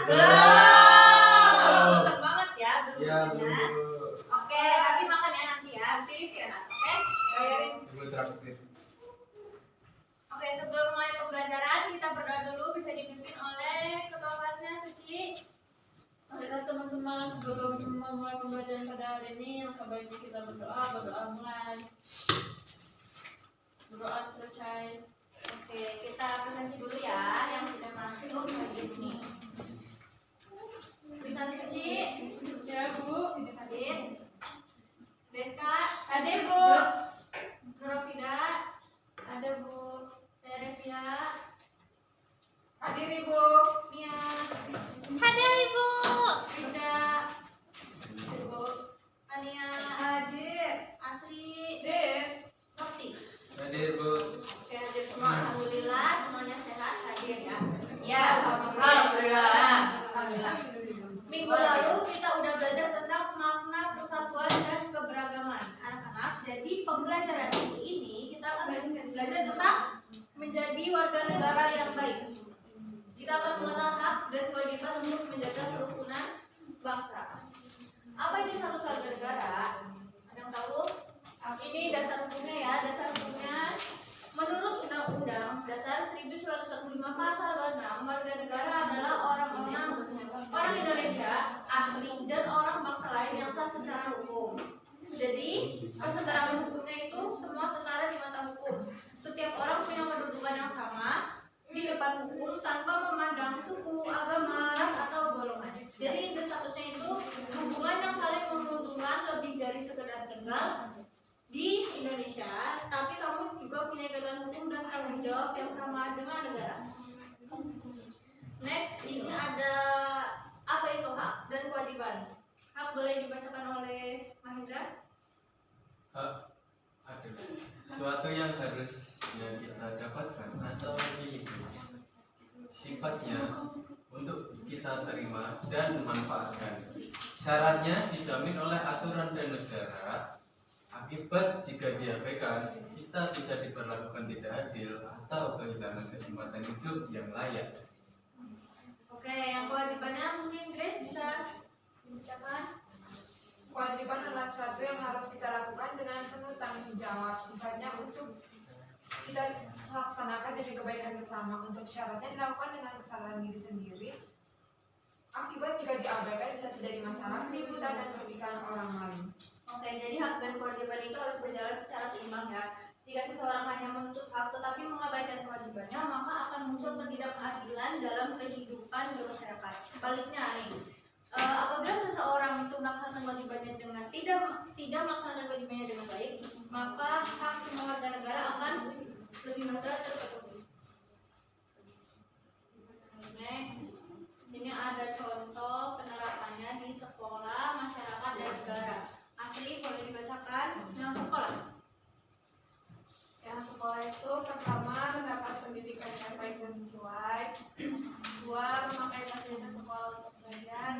Belum. Kenceng banget ya, Ya, belum. Oke, nanti makan ya nanti ya. Sini istirahat, oke? Bayarin. Ibu traktir. Oke, sebelum mulai pembelajaran kita berdoa dulu, bisa dipimpin oleh ketua kelasnya Suci. Baiklah teman-teman, sebelum memulai pembelajaran pada hari ini, yang sebaiknya kita berdoa mulai. Berdoa selesai. Oke, kita presentasi dulu ya yang kita masuk hari ini. Bisa Suci, Ya Bu. hadir. Deska, hadir Bu. Nurofida, Ada Bu. Teresia, Hadir Ibu. Mia, Hadir Ibu. Yuda, Hadir Bu. Ania, Hadir. Asri, Hadir. Nokti. Hadir Bu. Oke, hadir semua. Alhamdulillah semuanya sehat, hadir ya. Ya, alhamdulillah. Alhamdulillah. Minggu lalu kita udah belajar tentang makna persatuan dan keberagaman anak-anak. Jadi pembelajaran minggu ini kita akan belajar tentang menjadi warga negara yang baik. Kita akan mengenal hak dan kewajiban untuk menjaga kerukunan bangsa. Apa itu status warga negara? Ada yang tahu? Ini dasar hukumnya ya. Dasar hukumnya menurut Undang-Undang Dasar 1945 Pasal 26, warga negara adalah orang-orang Indonesia asli dan orang bangsa lain yang sah secara hukum. Jadi kesetaraan hukumnya itu semua setara di mata hukum. Setiap orang punya kedudukan yang sama di depan hukum tanpa memandang suku, agama, ras atau golongan. Jadi statusnya itu hubungan yang saling menguntungkan lebih dari sekedar tinggal di Indonesia, tapi kamu juga punya ikatan hukum dan tanggung jawab yang sama dengan negara. Next, ini ada apa itu hak dan kewajiban. Hak boleh dibacakan oleh Mahindra. Hak adalah sesuatu yang harusnya kita dapatkan atau miliki. Sifatnya untuk kita terima dan manfaatkan. Syaratnya dijamin oleh aturan dan negara. Akibat jika diabaikan, kita bisa diperlakukan tidak adil atau kehilangan kesempatan hidup yang layak. Oke, yang kewajibannya mungkin Grace bisa dibacakan. Kewajiban adalah sesuatu yang harus kita lakukan dengan penuh tanggung jawab. Sifatnya untuk kita laksanakan demi kebaikan bersama. Untuk syaratnya dilakukan dengan kesalahan diri sendiri. Akibat jika diabaikan bisa terjadi masalah, keributan dan merugikan orang lain. Oke, jadi hak dan kewajiban itu harus berjalan secara seimbang ya. Jika seseorang hanya menuntut hak tetapi mengabaikan kewajibannya, maka akan muncul ketidakadilan dalam kehidupan bermasyarakat. Sebaliknya nih, apabila seseorang itu melaksanakan kewajibannya dengan tidak melaksanakan kewajibannya dengan baik, maka hak semua warga negara akan lebih mudah terpenuhi. Next, ini ada contoh penerapannya di sekolah, masyarakat, dan negara. Asli boleh dibacakan yang sekolah. Yang sekolah itu pertama mendapat pendidikan yang baik dan sesuai. Dua, memakai fasilitas sekolah untuk belajar.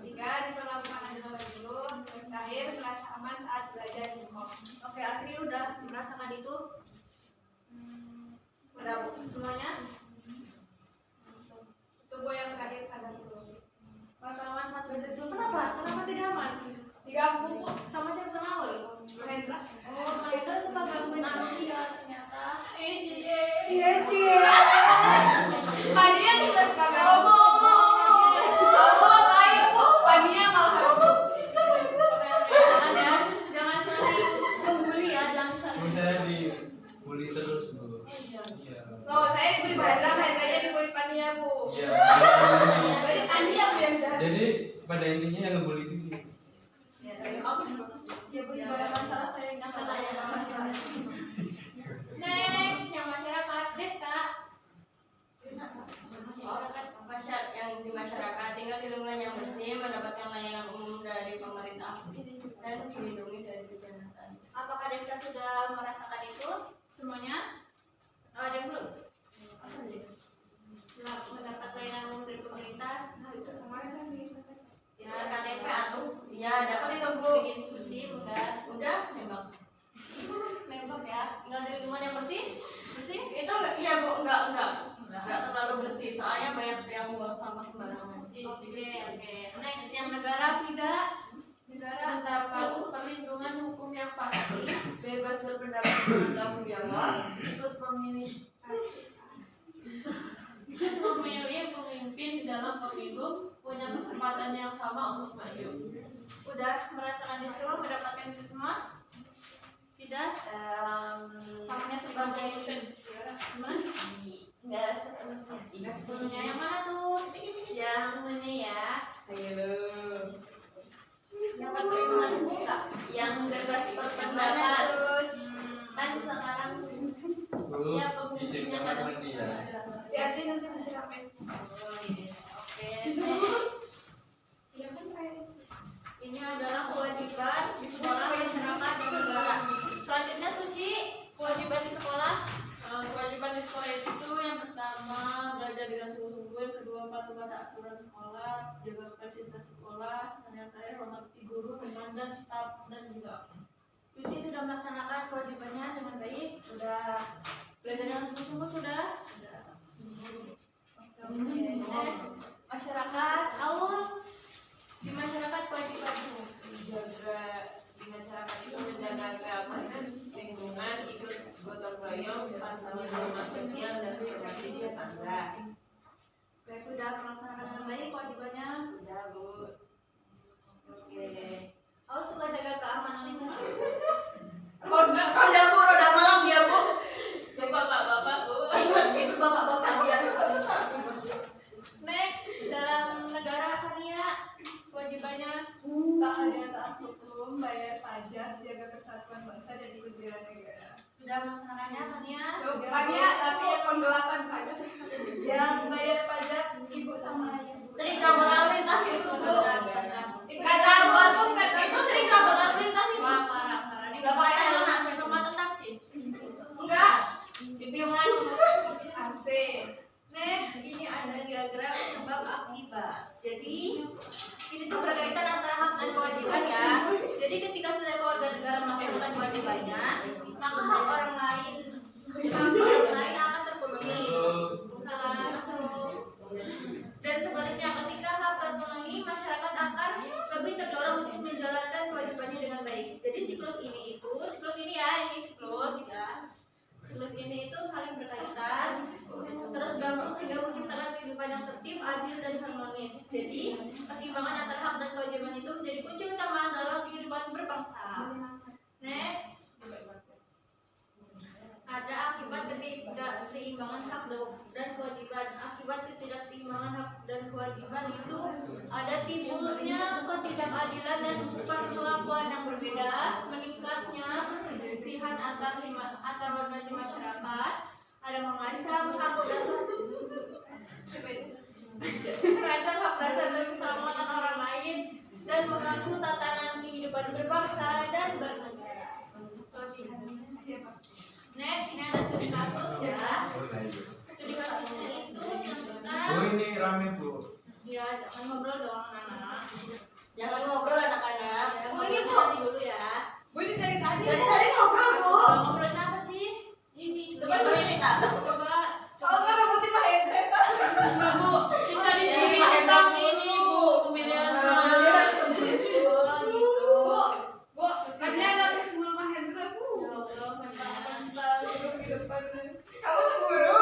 Tiga, diperlakukan adil bagi guru. Terakhir, merasa aman saat belajar di sekolah. Oke, Asli udah merasakan itu? Udah Bu, semuanya? Tunggu yang terakhir ada dulu. Rasa aman saat belajar di sekolah. Kenapa tidak aman? Diganggu Bu. Sama siapa sama Awal? Mahendra. Oh, Mahendra suka gangguin Asli ya ternyata. Cie. Pania juga suka ngomong. Kamu ngapain Bu? Pania malah. Jangan saling membuli ya, jangan saling. Saya dibully terus Bu. Iya. Loh, saya dibully Mahendranya dibully Pania Bu. Iya. Berarti Pania Bu yang jahat. Jadi pada intinya yang ngebully itu Aku juga. Ya Bu, segala masalah saya yang salah ya masalah. Next, yang masyarakat, Deska. Masyarakat yang di masyarakat tinggal di lingkungan yang bersih, mendapatkan layanan umum dari pemerintah dan dilindungi dari kejahatan. Apakah Deska sudah merasakan itu semuanya? Ada yang belum? Mendapat layanan umum dari pemerintah. Nah, itu kemarin kan di Ya KTP atuh, ya dapat itu Bu. Bikin kursi, udah Nembak ya. tinggal di lingkungan yang bersih. Itu iya Bu, enggak terlalu bersih, soalnya banyak yang buang sampah sembarangan. Oke. Next yang negara tidak. Negara Mendapat perlindungan hukum yang pasti, bebas berpendapat dengan tanggung jawab, ikut memilih pemimpin di dalam pemilu, punya kesempatan yang sama untuk maju. udah merasakan itu semua, mendapatkan itu semua? Tidak. Makanya sebagai gimana? Enggak sepenuhnya. Tidak sepenuhnya. Yang mana tuh? Yang ini ya, Ayo. Dapat perlindungan hukum nggak? yang bebas Mana berpendapat. tuh? Kan sekarang Bu, iya izin pemimpinnya kamar kan mandi ya. Lihat sih nanti masih rame. Oke. Ini adalah kewajiban di sekolah, masyarakat, dan negara. Selanjutnya Suci, kewajiban di sekolah. kewajiban di sekolah itu yang pertama belajar dengan sungguh-sungguh, yang kedua patuh pada aturan sekolah, jaga fasilitas sekolah, dan yang terakhir hormati guru, teman dan staf dan juga Suci sudah melaksanakan kewajibannya dengan baik. Sudah belajar dengan sungguh-sungguh sudah. Masyarakat, Aul, di masyarakat kewajibanmu. Jaga di masyarakat itu menjaga keamanan lingkungan, ikut gotong royong, pantauan norma sosial dan berbagi di tetangga. Oke, sudah melaksanakan dengan baik kewajibannya. Sudah Bu. Oke. Aul suka jaga keamanan lingkungan. Roda malam dia, Bu. Ya bapak-bapak Bu. Ikut bapak-bapak dia. Next, dalam negara Kania, kewajibannya Tak ada taat hukum, bayar pajak, jaga persatuan bangsa dan ikut bela negara. sudah melaksanakannya Kania. Bukannya tapi penggelapan pajak. Yang bayar pajak ibu sama ayah. Sering cabut lalu lintas itu, Bu. Nggak tahu aku nggak tahu. Itu sering cabut lalu lintas itu. Parah. Ini Nggak pakai mana? celana. Kecamatan taksis. Enggak. Di piungan. AC. Next, ini ada diagram sebab akibat. Jadi, ini tuh berkaitan antara hak dan kewajiban ya. Jadi ketika setiap warga negara melaksanakan kewajibannya, maka hak orang lain akan terpenuhi. Salah masuk. Dan sebaliknya ketika hak terpenuhi, masyarakat akan lebih terdorong untuk menjalankan kewajibannya dengan baik. Jadi siklus ini ya, ini siklus ya. Siklus ini itu saling berkaitan, terus gabung sehingga menciptakan kehidupan yang tertib, adil dan harmonis. Jadi keseimbangan antara hak dan kewajiban itu menjadi kunci utama dalam kehidupan berbangsa. Next, ada akibat ketidakseimbangan hak dan kewajiban. Akibat ketidakseimbangan hak dan kewajiban itu ada timbulnya ketidakadilan dan perlakuan yang berbeda, meningkatnya perselisihan antar warga di masyarakat, ada mengancam hak dasar merancang hak dasar dan keselamatan orang lain, dan mengganggu tatanan kehidupan berbangsa dan bernegara. Next, ini ada studi kasus ya. Studi kasusnya itu tentang Bu, ini rame Bu. ya, jangan ngobrol dong anak-anak. Jangan ngobrol anak-anak. Bu, ini Bu dulu ya. Bu ini dari tadi. Dari tadi ngobrol, Bu. Ngobrolin apa sih? Ini. Coba Bu ini, Kak. Coba. Kalau nggak rebutin Pak Hendra. enggak Bu, kita di sini tentang ini Bu, pemilihan Oh, gitu. Bu, kalian nanti sebelum Pak Hendra Bu. Ya Allah, Mantap, duduk di depan. Kamu cemburu?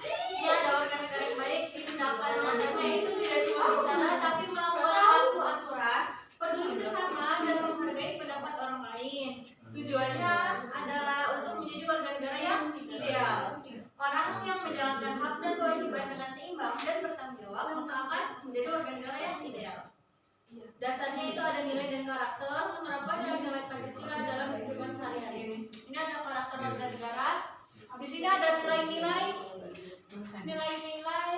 Ini ada warga negara yang baik, tindakan nyatanya itu tidak cuma bicara tapi melakukan aturan, peduli sesama dan menghargai pendapat orang lain. Tujuannya adalah untuk menjadi warga negara yang ideal. Orang yang menjalankan hak dan kewajiban dengan seimbang dan bertanggung jawab maka akan menjadi warga negara yang ideal. Dasarnya itu ada nilai dan karakter, menerapkan nilai Pancasila dalam kehidupan sehari-hari. Ini ada karakter warga negara. Di sini ada nilai-nilai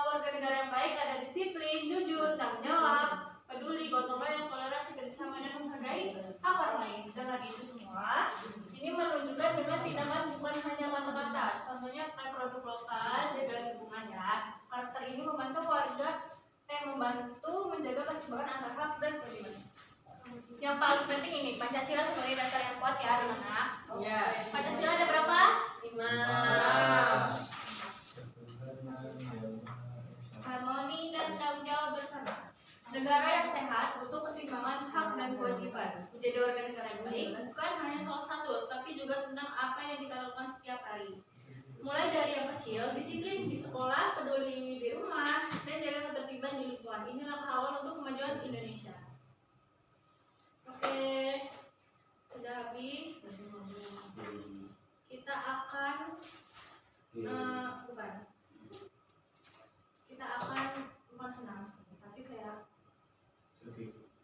warga negara yang baik, ada disiplin, jujur, tanggung jawab, peduli, gotong royong, toleransi, kerjasama, dan menghargai hak orang lain. Dengan itu semua, ini menunjukkan dengan tindakan bukan hanya mata-mata. Contohnya pakai produk lokal, jaga lingkungan ya. Karakter ini membantu menjaga keseimbangan antara hak dan kewajiban. Yang paling penting ini Pancasila sebagai dasar yang kuat ya anak-anak. Iya. Pancasila ada berapa? 5. kecil, disiplin di sekolah, peduli di rumah, dan jaga ketertiban di lingkungan. Inilah awal untuk kemajuan Indonesia. Oke, sudah habis. Kita akan bukan senang sih, tapi kayak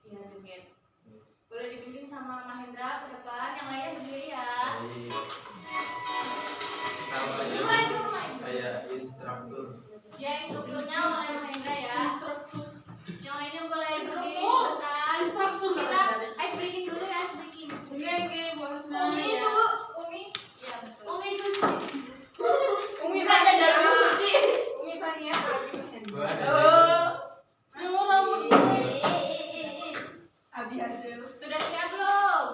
ya joget. Boleh dipimpin sama Mahendra ke depan, yang lainnya berdiri ya. Saya instruktur. Ya, instrukturnya oleh Mahendra ya. Yang lainnya boleh berdiri sebentar. Kita ice breaking dulu ya, ice breaking. Oke, boleh Umi ya. itu, Umi. Ya, betul. Umi Suci. Umi baca dari kunci. Umi Fania, Abi Mahendra. Gua ada Abi aja. Sudah siap belum?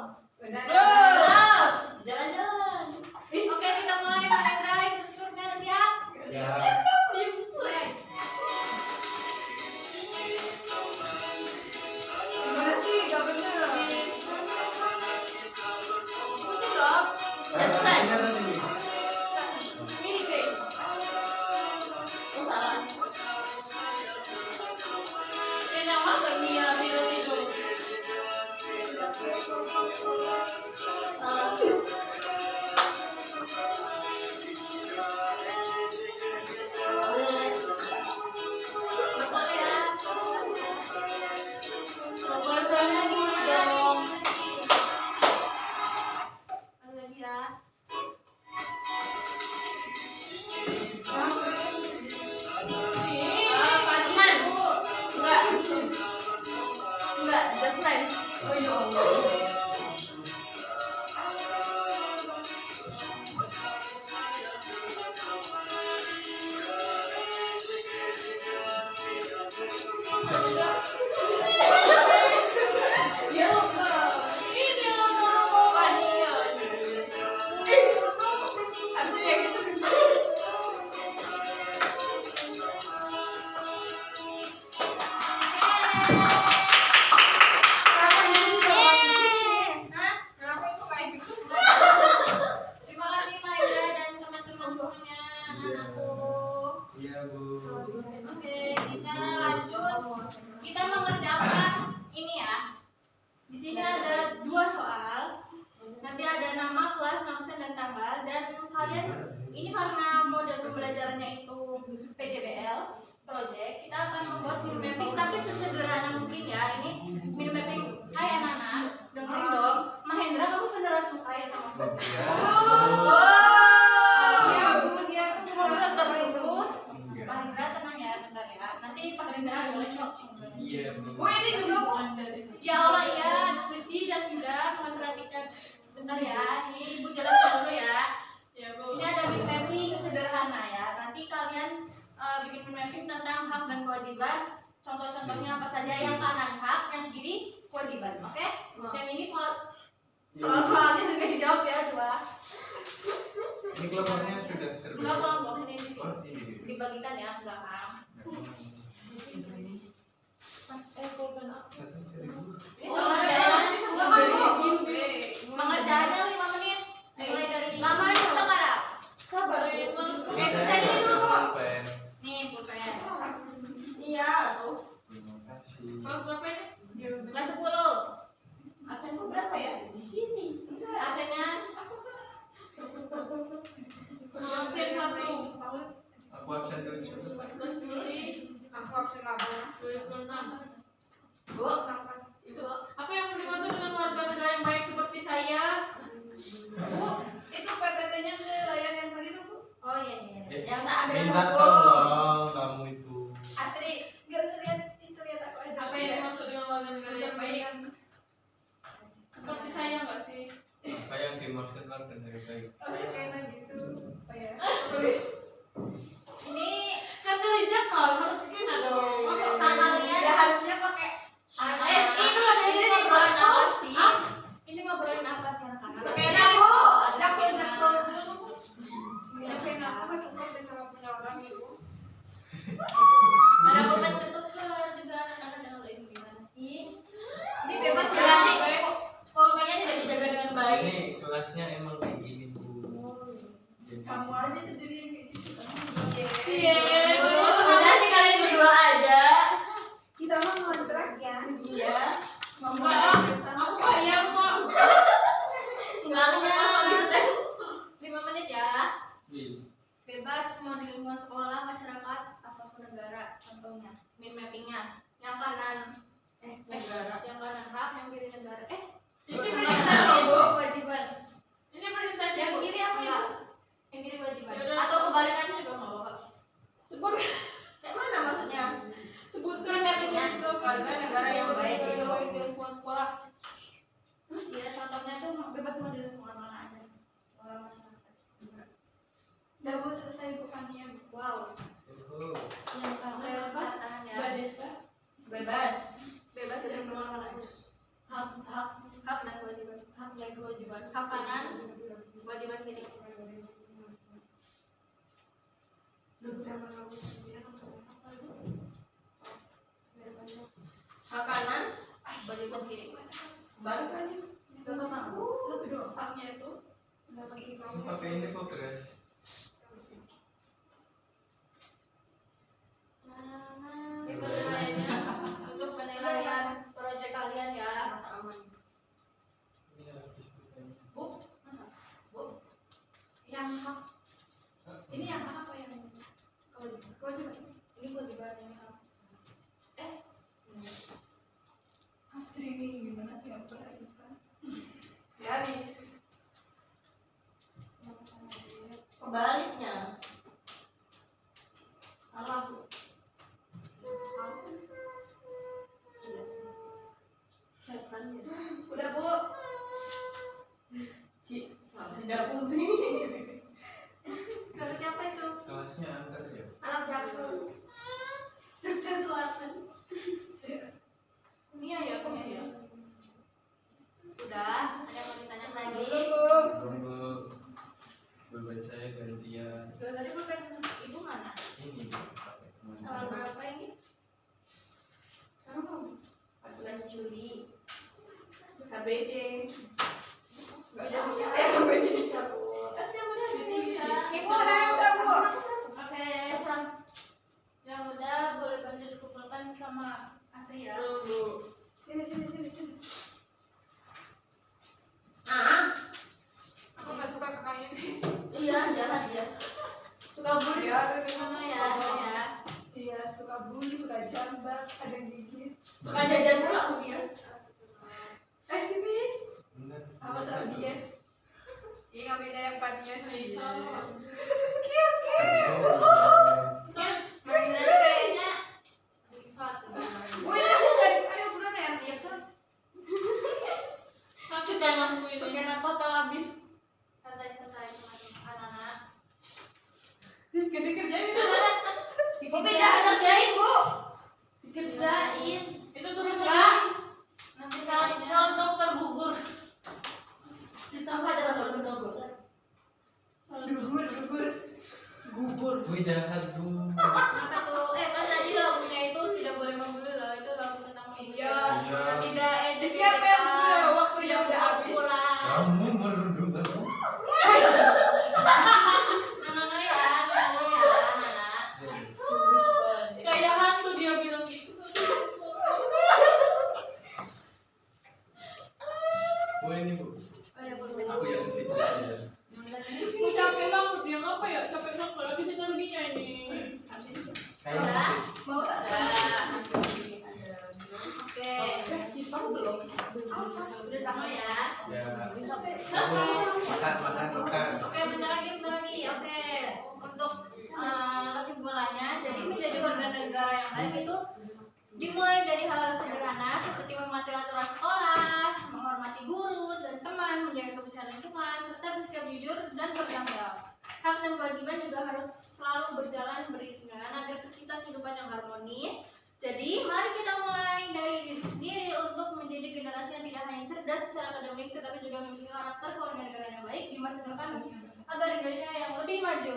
Udah. Belum. Jalan-jalan. Oke, kita mulai. Mahendra, instrukturnya udah siap? ya. Mulai. Gimana sih? Gak bener. Ikutin dong. That's right. Ini sih. Oh, salah. Ini nama Gania Biru. Salah. Nggak boleh ya. Boleh saya dong. Ada lagi ya. Fadiman. Enggak, Jasmine. Oh ya Allah. Ini loh. Fania. Harusnya kayak gitu. Hah? Kenapa itu kayak gitu? Terima kasih Mahendra dan teman-teman semuanya, anak-anakku. Iya, Bu. Oke, kita lanjut. Kita mengerjakan ini ya. Di sini ada 2 soal. Nanti ada nama, kelas, absen dan tanggal. Dan kalian ini karena model pembelajarannya itu PJBL project, kita akan membuat mind mapping tapi sesederhana mungkin ya. Ini mind mapping. Hai anak-anak, dengerin dong. Mahendra, kamu beneran suka ya sama aku? Ya Bu, dia tuh mau Beneran terus. terus. Mahendra tenang ya, bentar ya. Nanti pas istirahat boleh kok. Iya, Bu. Bu, ini juga Bu. Ya Allah ya, suci dan tidak memperhatikan. Sebentar ya, ini Ibu jelaskan dulu ya. Ya, Bu. Ini ada mind mapping sederhana ya. Nanti kalian bikin mind mapping tentang hak dan kewajiban. Contoh-contohnya apa saja, yang kanan hak, yang kiri kewajiban, oke? Yang ini soal-soalnya juga dijawab ya, 2. Ini kelompoknya sudah terbagi. Enggak kelompok ini Oh, ini. dibagikan ya ke belakang. Pulpen aku. Ini soalnya semua kan Bu. Pengerjaannya 5 menit. Mulai dari Namanya. sekarang. Sabar. Tadi dulu. Pulpen. Nih pulpen. Iya, tuh. Terima kasih. Kalau berapa ini? Kelas 10. Absenku berapa ya? Di sini. Absennya Absen 1. Aku absen 7. 14 Juli Aku absen 8. 2006. Bu. Isu, apa yang dimaksud dengan warga negara yang baik seperti saya? Bu, itu PPT-nya ke layar yang tadi dong Bu. Oh iya iya. Yang tak ada Minta logo. tolong kamu itu. Asri. Nggak usah lihat, itu lihat aku aja. Apa yang dimaksud dengan warga negara yang baik? Seperti saya nggak sih? Apa yang dimaksud warga negara baik? Oh, kayak gitu. Oh ya. Ini Kan dari jadwal harus gini dong. Masa kalian Ya harusnya pakai itu ada ini ngobrolin apa sih? Ini ngobrolin apa sih anak-anak? Sepeda, Bu. jaksel. Nyampein aku nggak cukup deh sama punya orang Ibu. Ada pulpen ketuker juga anak-anak dengerin gimana sih? Ini bebas ya. Berarti pulpennya tidak dijaga dengan baik. Ini kelasnya emang kayak gini, Bu. Jadi, Kamu aja sendiri yang kayak gitu. contohnya mind mappingnya. Yang kanan yang kanan hak, yang kiri negara. Ini Yang presentasi kanan Bu. kewajiban. Ini presentasi Yang Bu. kiri apa ya? Yang kiri kewajiban. Yaudah, Atau kebalikannya juga nggak apa-apa. Sebut Kayak mana maksudnya? sebutkan mappingnya. Warga negara yang baik itu. di lingkungan sekolah. Ya contohnya tuh bebas mau di lingkungan mana aja. Orang masyarakat. Udah Bu, selesai Bu Fania. Wow. Yang tantangannya Mbak Desa. Bebas. bebas dari lingkungan mana aja. Hak dan kewajiban. Hak dan kewajiban. Hak kanan, kewajiban kiri. Hak kanan. Kewajiban kiri. Baru kali. Bapak mau? Satu dong, haknya itu. Ini pakai ini progres. Itu nilainya untuk penilaian proyek kalian ya. Masa aman. Ini harus disebutkan. Bu, Bu, yang hak. Ini yang hak apa yang kewajiban? Ini kewajiban yang hak. Asri ini gimana sih yang pernah kita? Ya nih. Kebaliknya. Salah Bu. Iya sih. Siapkan ya. Udah Bu. Tidak penting. Suara siapa itu? Kelasnya angker ya. Alam Jaksel. Jogja Selatan. Nia ya, Nia ya. Sudah, ada yang mau ditanya lagi? Tunggu. Beban saya gantian. Tadi bukan ibu mana? Ini pakai teman. Tanggal berapa ini? Sekarang mau. 14 Juli. KBD. Enggak ada Bisa, bisa Bu. Bisa, bisa. Ibu udah Bu. Oke, yang udah boleh bantu dikumpulkan sama Asri ya. Tunggu. Sini. Aku nggak suka kakak ini. Iya, jahat ya. Suka bully. Ya, Mana ya, ya. Iya, suka bully, suka jambak, ada gigit. Suka jajan pula aku dia. Sini. Bener. Awas Abies. Iya, nggak beda yang Fania sih. Mainan kayaknya ada sesuatu. Bu, ini aku dari ayo buruan ya, reaction. Masih tanganku ini. Sekian total habis. Santai-santai teman-teman anak-anak. Dikerjain. Bu beda ngerjain, Bu. Dikerjain. Itu tulisannya Enggak. Nanti calon dokter gugur. Ditambah jalan double. Gugur. Wih jahat Bu. apa tuh? Kan tadi lagunya itu tidak boleh membuli loh. Itu lagu tentang membuli. Iya. Tidak etis. Siapa yang bilang waktunya udah habis? Kamu merundung aku. Nana ya, Nana. Kayak hantu dia bilang gitu. Bu ini Bu. Oh ya, boleh. Aku yang mesti belajar. Aku capek banget dia ngapa ya? Capek banget kalau bisa energinya ini. Kayaknya sih. Mau tak Oke. Jepang belum. Udah sama ya. Ya. Makan. Oke, bentar lagi. Oke. Untuk kesimpulannya, jadi menjadi warga negara yang baik itu dimulai dari hal sederhana seperti mematuhi aturan sekolah, menghormati guru dan teman, menjaga kebersihan lingkungan, serta bersikap jujur dan bertanggung jawab. Hak dan kewajiban juga harus selalu berjalan beriringan agar tercipta kehidupan yang harmonis. Jadi, mari kita mulai dari diri sendiri untuk menjadi generasi yang tidak hanya cerdas secara akademik, tetapi juga memiliki karakter kewarganegaraan yang baik di masa depan agar Indonesia yang lebih maju.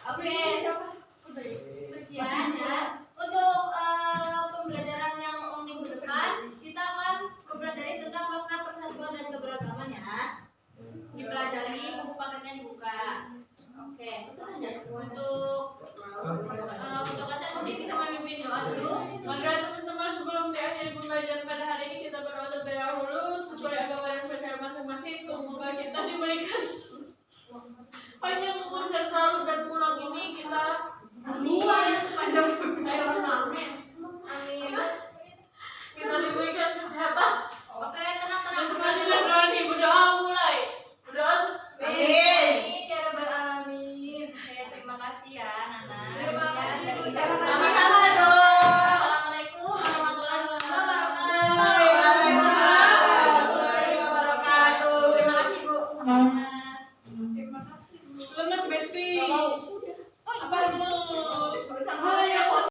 Oke, sekian ya. Untuk pembelajaran yang minggu depan, kita akan mempelajari tentang makna persatuan dan keberagaman ya. Dipelajari, buku paketnya dibuka. Oke, untuk kelas bisa memimpin doa dulu. Maka teman-teman sebelum diakhiri pembelajaran pada hari ini kita berdoa terlebih dahulu sesuai agama dan percaya masing-masing. Semoga kita diberikan kasih ya Nana. Terima kasih, Bu. Terima